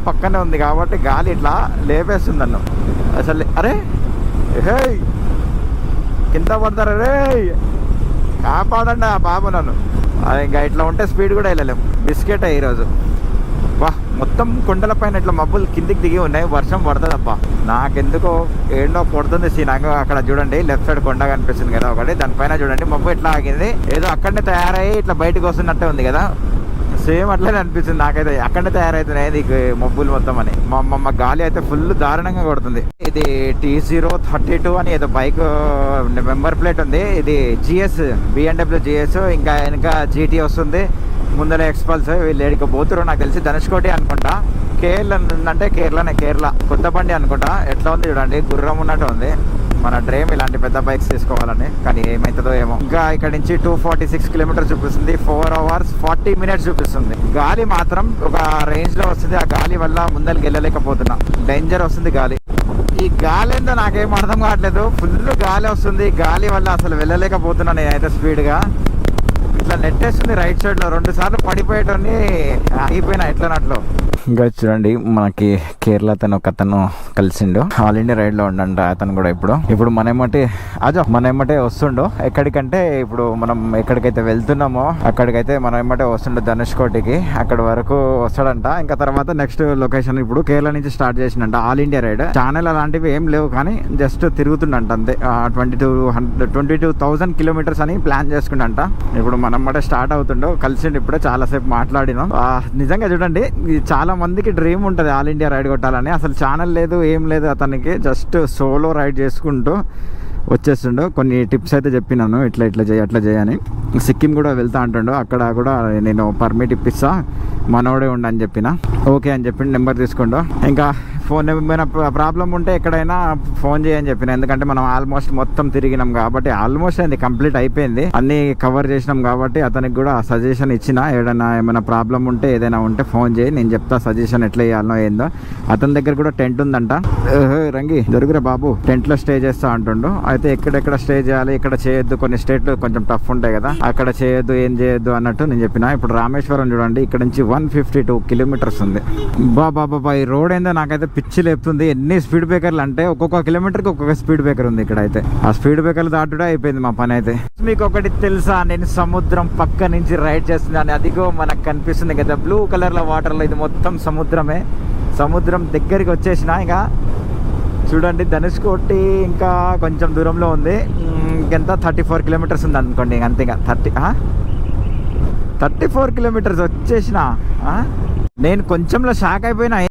పక్కనే ఉంది కాబట్టి గాలి ఇట్లా లేపేస్తుంది నన్ను అసలు. అరే హే కింద పడతారు రే, కాపాడండి ఆ బాబు నన్ను. ఇంకా ఇట్లా ఉంటే స్పీడ్ కూడా వెళ్ళలేము. బిస్కెట్ ఈరోజు వా మొత్తం కొండల పైన ఇట్లా మబ్బులు కిందికి దిగి ఉన్నాయి. వర్షం పడుతుందబ్బా. నాకెందుకో ఏంటో కొడుతుంది సీనాంగ. అక్కడ చూడండి లెఫ్ట్ సైడ్ కొండ కనిపిస్తుంది కదా ఒకటి, దానిపైన చూడండి మబ్బు ఎట్లా ఆగింది. ఏదో అక్కడనే తయారయ్యి ఇట్లా బయటకు వస్తున్నట్టే ఉంది కదా, సేమ్ అట్లనే అనిపిస్తుంది నాకైతే. అక్కడనే తయారవుతున్నాయి నీకు మబ్బులు మొత్తం అని. మా గాలి అయితే ఫుల్ దారుణంగా కొడుతుంది. ఇది T032 అని ఏదో బైక్ నెంబర్ ప్లేట్ ఉంది. ఇది GS BMW GS, ఇంకా వెనక GT వస్తుంది, ముందర ఎక్స్పల్స్. వీళ్ళు ఏడికి పోతురు నాకు తెలిసి ధనుష్కోటి అనుకుంటా. కేరళ అంటే కేరళ కొత్త బండి అనుకుంటా. ఎట్లా ఉంది చూడండి, గుర్రం ఉన్నట్టు ఉంది. మన డ్రీమ్ ఇలాంటి పెద్ద బైక్స్ తీసుకోవాలని, కానీ ఏమవుతుందో ఏమో. ఇంకా ఇక్కడ నుంచి 246 కిలోమీటర్స్ చూపిస్తుంది, 4 hours 40 minutes చూపిస్తుంది. గాలి మాత్రం ఒక రేంజ్ లో వస్తుంది. ఆ గాలి వల్ల ముందరికి వెళ్ళలేకపోతున్నా, డేంజర్ వస్తుంది గాలి. ఈ గాలి ఏందో నాకేం అర్థం కావట్లేదు. ఫుల్ గాలి వస్తుంది, గాలి వల్ల అసలు వెళ్ళలేకపోతున్నా నేనైతే స్పీడ్గా. ఇట్లా నెట్టేస్తుంది రైట్ సైడ్ లో. 2 సార్లు పడిపోయేటోని అయిపోయినా ఎట్లనట్లు. ఇంకా చూడండి మనకి కేరళ అతను ఒక అతను కలిసిండు. ఆల్ ఇండియా రైడ్ లో ఉండంట అతను కూడా. ఇప్పుడు మన ఏమంటే వస్తుండో ఎక్కడికంటే, ఇప్పుడు మనం ఎక్కడికైతే వెళ్తున్నామో అక్కడికైతే మనం ఏమంటే వస్తుండో ధనుష్కోటికి. అక్కడ వరకు వస్తాడంట. ఇంకా తర్వాత నెక్స్ట్ లొకేషన్ ఇప్పుడు కేరళ నుంచి స్టార్ట్ చేసిండంట ఆల్ ఇండియా రైడ్. ఛానల్ అలాంటివి ఏం లేవు, కానీ జస్ట్ తిరుగుతుండంట అంతే. 22,000 కిలోమీటర్స్ అని ప్లాన్ చేసుకుండంట. ఇప్పుడు మనం స్టార్ట్ అవుతుండో కలిసిండు. ఇప్పుడే చాలాసేపు మాట్లాడినాం. నిజంగా చూడండి, చాలా మందికి డ్రీమ్ ఉంటుంది ఆల్ ఇండియా రైడ్ కొట్టాలని. అసలు ఛానల్ లేదు, ఏం లేదు అతనికి. జస్ట్ సోలో రైడ్ చేసుకుంటూ వచ్చేస్తుండో. కొన్ని టిప్స్ అయితే చెప్పినాను, ఇట్లా చేయి అట్లా చేయని. సిక్కిం కూడా వెళ్తా అంటుండో. అక్కడ కూడా నేను పర్మిట్ ఇప్పిస్తా, మనోడే ఉండని చెప్పిన. ఓకే అని చెప్పి నెంబర్ తీసుకోండు. ఇంకా ఫోన్ ఏమైనా ప్రాబ్లం ఉంటే ఎక్కడైనా ఫోన్ చేయని చెప్పిన. ఎందుకంటే మనం ఆల్మోస్ట్ మొత్తం తిరిగినాం కాబట్టి, ఆల్మోస్ట్ అది కంప్లీట్ అయిపోయింది, అన్ని కవర్ చేసినాం కాబట్టి అతనికి కూడా సజెషన్ ఇచ్చిన. ఏమైనా ప్రాబ్లం ఉంటే ఏదైనా ఉంటే ఫోన్ చేయి, నేను చెప్తా సజెషన్ ఎట్లా చేయాలనో ఏందో. అతని దగ్గర కూడా టెంట్ ఉందంట. రంగి దొరికిరా బాబు, టెంట్ లో స్టే చేస్తా అంటుండు. అయితే ఎక్కడెక్కడ స్టే చేయాలి, ఇక్కడ చేయొద్దు, కొన్ని స్టేట్లు కొంచెం టఫ్ ఉంటాయి కదా, అక్కడ చేయొద్దు, ఏం చేయొద్దు అన్నట్టు నేను చెప్పిన. ఇప్పుడు రామేశ్వరం చూడండి, ఇక్కడ నుంచి 152 కిలోమీటర్స్ ఉంది. బాబా ఈ రోడ్ ఏందో నాకైతే పిచ్చి లేపుతుంది. ఎన్ని స్పీడ్ బ్రేకర్లు అంటే ఒక్కొక్క కిలోమీటర్కి ఒక్కొక్క స్పీడ్ బ్రేకర్ ఉంది ఇక్కడ అయితే. ఆ స్పీడ్ బ్రేకర్లు దాటుడే అయిపోయింది మా పని అయితే. మీకు ఒకటి తెలుసా, నేను సముద్రం పక్క నుంచి రైడ్ చేస్తున్నాను. అదిగో మనకు కనిపిస్తుంది కదా బ్లూ కలర్ లో వాటర్ లో, ఇది మొత్తం సముద్రమే. సముద్రం దగ్గరికి వచ్చేసిన. ఇక చూడండి ధనుష్కోటి ఇంకా కొంచెం దూరంలో ఉంది. ఇంకెంత 34 కిలోమీటర్స్ ఉంది అనుకోండి. అంతే, 34 కిలోమీటర్స్ వచ్చేసిన. నేను కొంచెంలో షాక్ అయిపోయినా.